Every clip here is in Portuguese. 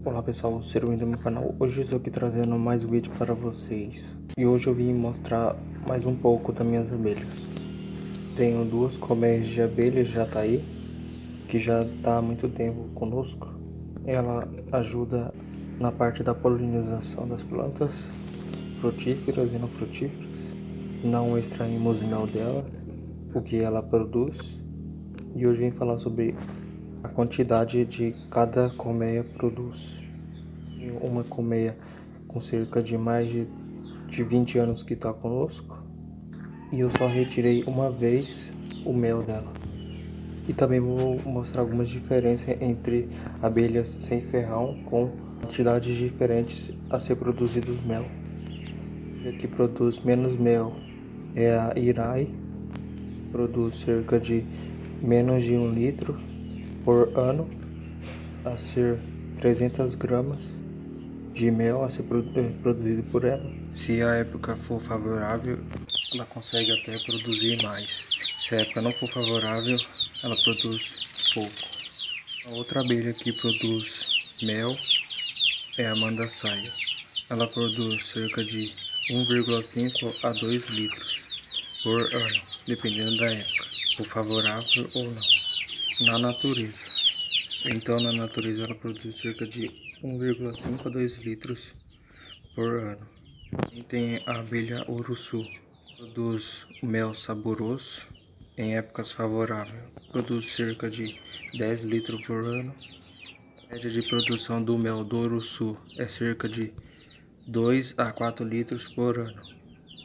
Olá pessoal, seja bem-vindo ao meu canal. Hoje eu estou aqui trazendo mais um vídeo para vocês. E hoje eu vim mostrar mais um pouco das minhas abelhas. Tenho duas colmeias de abelha jataí, que já está há muito tempo conosco. Ela ajuda na parte da polinização das plantas frutíferas e não frutíferas. Não extraímos mel dela, o que ela produz. E hoje eu vim falar sobre a quantidade de cada colmeia produz. Uma colmeia com cerca de mais de 20 anos que está conosco, e eu só retirei uma vez o mel dela. E também vou mostrar algumas diferenças entre abelhas sem ferrão com quantidades diferentes a ser produzido mel. A que produz menos mel é a Irai, produz cerca de menos de 1 litro por ano, a ser 300 gramas de mel a ser produzido por ela. Se a época for favorável, ela consegue até produzir mais. Se a época não for favorável, ela produz pouco. A outra abelha que produz mel é a mandaçaia. Ela produz cerca de 1,5 a 2 litros por ano, dependendo da época, for favorável ou não, na natureza. Então, na natureza, ela produz cerca de 1,5 a 2 litros por ano. E tem a abelha Uruçu, produz mel saboroso em épocas favoráveis, produz cerca de 10 litros por ano. A média de produção do mel do Uruçu é cerca de 2 a 4 litros por ano,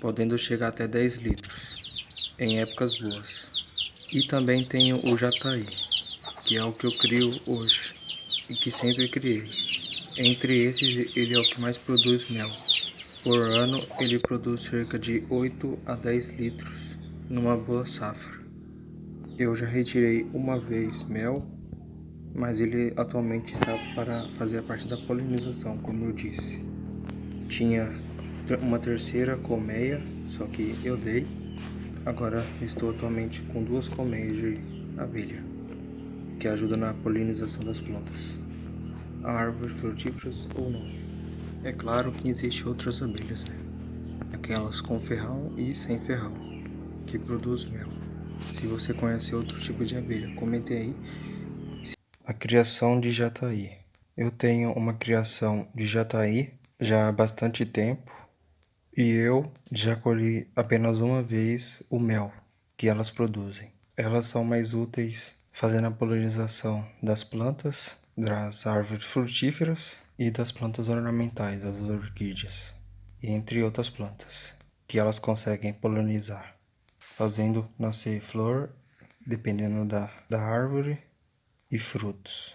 podendo chegar até 10 litros em épocas boas. E também tem o jataí, que é o que eu crio hoje e que sempre criei. Entre esses, ele é o que mais produz mel. Por ano, ele produz cerca de 8 a 10 litros numa boa safra. Eu já retirei uma vez mel, mas ele atualmente está para fazer a parte da polinização, como eu disse. Tinha uma terceira colmeia, só que eu dei. Agora estou atualmente com duas colmeias de abelha, que ajudam na polinização das plantas, a árvores frutíferas ou não. É claro que existem outras abelhas, né? Aquelas com ferrão e sem ferrão, que produz mel. Se você conhece outro tipo de abelha, comente aí. A criação de jataí. Eu tenho uma criação de jataí já há bastante tempo, e eu já colhi apenas uma vez o mel que elas produzem. Elas são mais úteis fazendo a polinização das plantas, das árvores frutíferas e das plantas ornamentais, as orquídeas, entre outras plantas, que elas conseguem polinizar, fazendo nascer flor, dependendo da árvore, e frutos.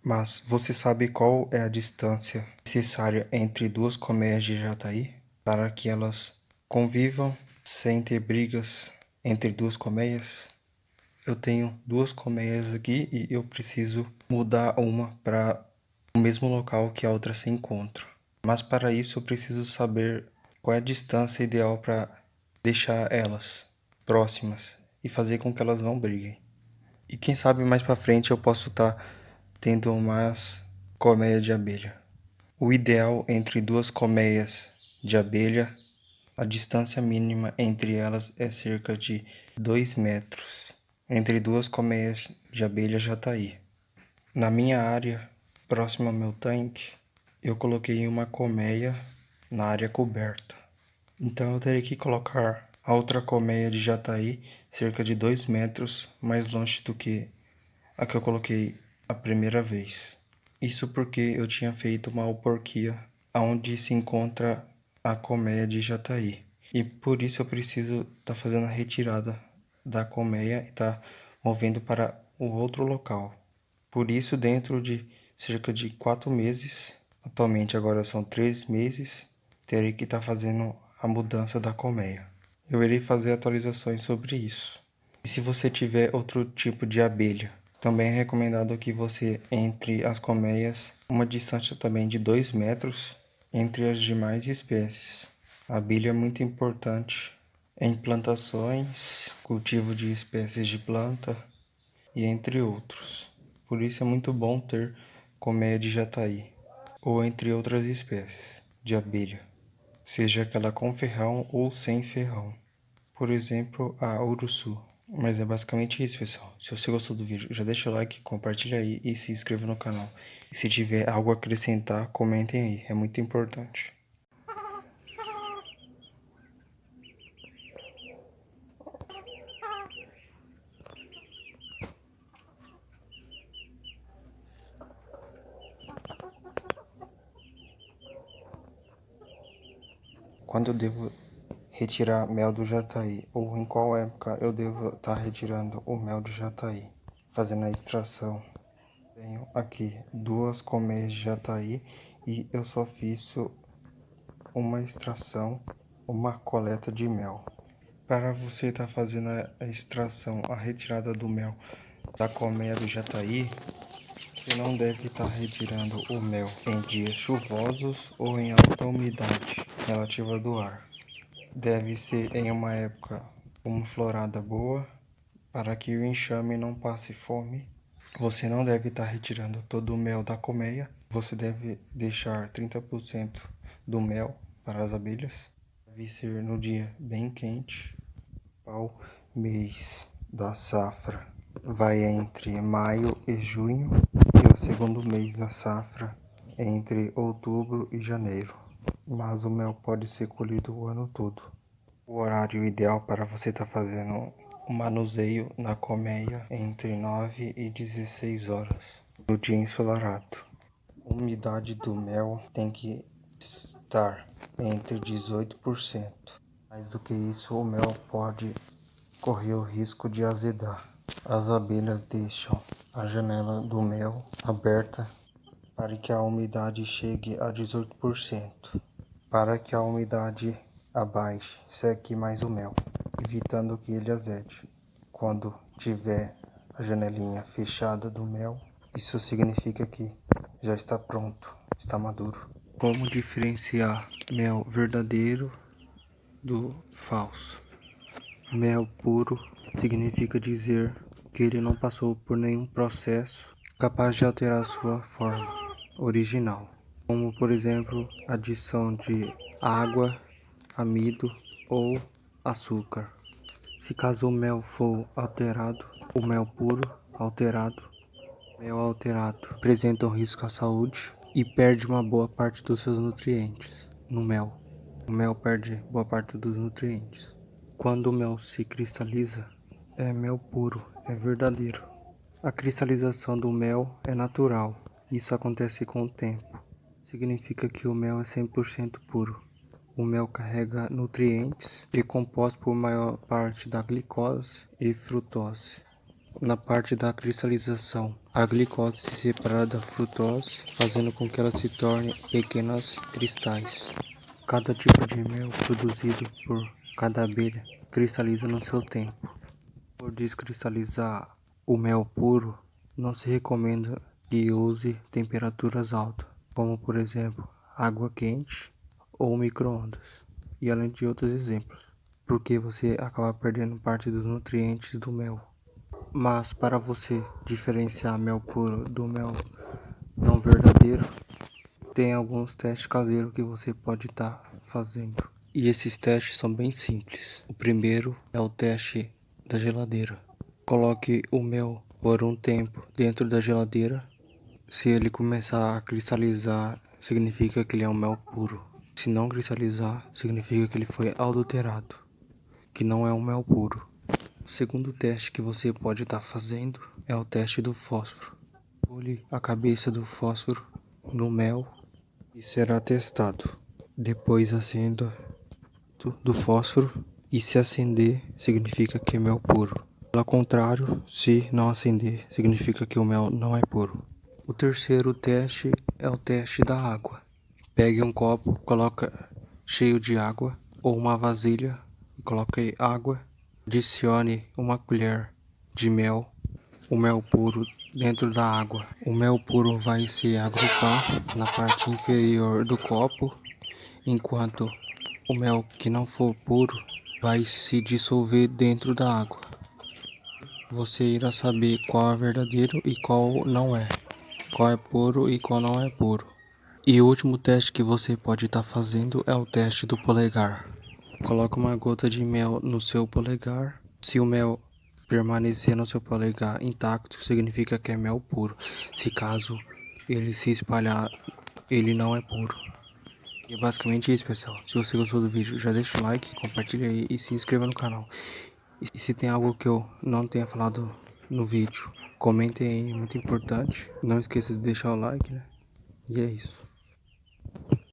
Mas você sabe qual é a distância necessária entre duas colmeias de jataí para que elas convivam sem ter brigas entre duas colmeias? Eu tenho duas colmeias aqui e eu preciso mudar uma para o mesmo local que a outra se encontra. Mas para isso eu preciso saber qual é a distância ideal para deixar elas próximas e fazer com que elas não briguem. E quem sabe mais para frente eu posso estar tendo umas colmeias de abelha. O ideal entre duas colmeias de abelha, a distância mínima entre elas é cerca de 2 metros. Entre duas colmeias de abelha jataí. Na minha área, próxima ao meu tanque, eu coloquei uma colmeia na área coberta. Então eu teria que colocar a outra colmeia de jataí cerca de 2 metros mais longe do que a que eu coloquei a primeira vez. Isso porque eu tinha feito uma alporquia onde se encontra a colmeia de jataí. E por isso eu preciso estar fazendo a retirada da colmeia e estar movendo para o outro local. Por isso, dentro de cerca de 4 meses, atualmente agora são 3 meses, terei que estar fazendo a mudança da colmeia. Eu irei fazer atualizações sobre isso. E se você tiver outro tipo de abelha, também é recomendado que você entre as colmeias uma distância também de 2 metros entre as demais espécies. A abelha é muito importante em plantações, cultivo de espécies de planta e entre outros. Por isso é muito bom ter colmeia de jataí. ou entre outras espécies de abelha, seja aquela com ferrão ou sem ferrão. Por exemplo, a uruçu. Mas é basicamente isso, pessoal. Se você gostou do vídeo, já deixa o like, compartilha aí e se inscreva no canal. E se tiver algo a acrescentar, comentem aí, é muito importante. Quando eu devo retirar mel do jataí, ou em qual época eu devo estar retirando o mel do jataí, fazendo a extração. Tenho aqui 2 colmeias de jataí e eu só fiz uma extração, uma coleta de mel. Para você estar fazendo a extração, a retirada do mel da colmeia do jataí, você não deve estar retirando o mel em dias chuvosos ou em alta umidade relativa do ar. Deve ser em uma época uma florada boa, para que o enxame não passe fome. Você não deve estar retirando todo o mel da colmeia. Você deve deixar 30% do mel para as abelhas. Deve ser no dia bem quente. O mês da safra vai entre maio e junho. E o segundo mês da safra entre outubro e janeiro. Mas o mel pode ser colhido o ano todo. O horário ideal para você estar fazendo o manuseio na colmeia é entre 9 e 16 horas no dia ensolarado. A umidade do mel tem que estar entre 18%. Mais do que isso, o mel pode correr o risco de azedar. As abelhas deixam a janela do mel aberta para que a umidade chegue a 18%. Para que a umidade abaixe, seque mais o mel, evitando que ele azede. Quando tiver a janelinha fechada do mel, isso significa que já está pronto, está maduro. Como diferenciar mel verdadeiro do falso? Mel puro significa dizer que ele não passou por nenhum processo capaz de alterar sua forma original, como por exemplo adição de água, amido ou açúcar. Se caso o mel for alterado, o mel puro alterado, mel alterado apresenta um risco à saúde e perde uma boa parte dos seus nutrientes no mel. O mel perde boa parte dos nutrientes. Quando o mel se cristaliza, é mel puro, é verdadeiro. A cristalização do mel é natural. Isso acontece com o tempo. Significa que o mel é 100% puro. O mel carrega nutrientes e composto por maior parte da glicose e frutose. Na parte da cristalização, a glicose se separa da frutose, fazendo com que ela se torne pequenos cristais. Cada tipo de mel produzido por cada abelha cristaliza no seu tempo. Por descristalizar o mel puro, não se recomenda que use temperaturas altas, como por exemplo água quente ou micro-ondas, e além de outros exemplos, porque você acaba perdendo parte dos nutrientes do mel. Mas para você diferenciar mel puro do mel não verdadeiro, tem alguns testes caseiros que você pode estar fazendo. E esses testes são bem simples. O primeiro é o teste da geladeira. Coloque o mel por um tempo dentro da geladeira. Se ele começar a cristalizar, significa que ele é um mel puro. Se não cristalizar, significa que ele foi adulterado, que não é um mel puro. O segundo teste que você pode estar fazendo é o teste do fósforo. Pule a cabeça do fósforo no mel e será testado. Depois acenda do fósforo e se acender, significa que é mel puro. Ao contrário, se não acender, significa que o mel não é puro. O terceiro teste é o teste da água. Pegue um copo, coloca cheio de água ou uma vasilha e coloque água. Adicione uma colher de mel, o mel puro dentro da água. O mel puro vai se agrupar na parte inferior do copo, enquanto o mel que não for puro vai se dissolver dentro da água. Você irá saber qual é verdadeiro e qual não é, qual é puro e qual não é puro. E o último teste que você pode estar fazendo é o teste do polegar. Coloque uma gota de mel no seu polegar. Se o mel permanecer no seu polegar intacto, significa que é mel puro. Se caso ele se espalhar, ele não é puro. E é basicamente isso, pessoal. Se você gostou do vídeo, já deixa o like, compartilha aí e se inscreva no canal. E se tem algo que eu não tenha falado no vídeo, comentem aí, é muito importante. Não esqueça de deixar o like, né? E é isso.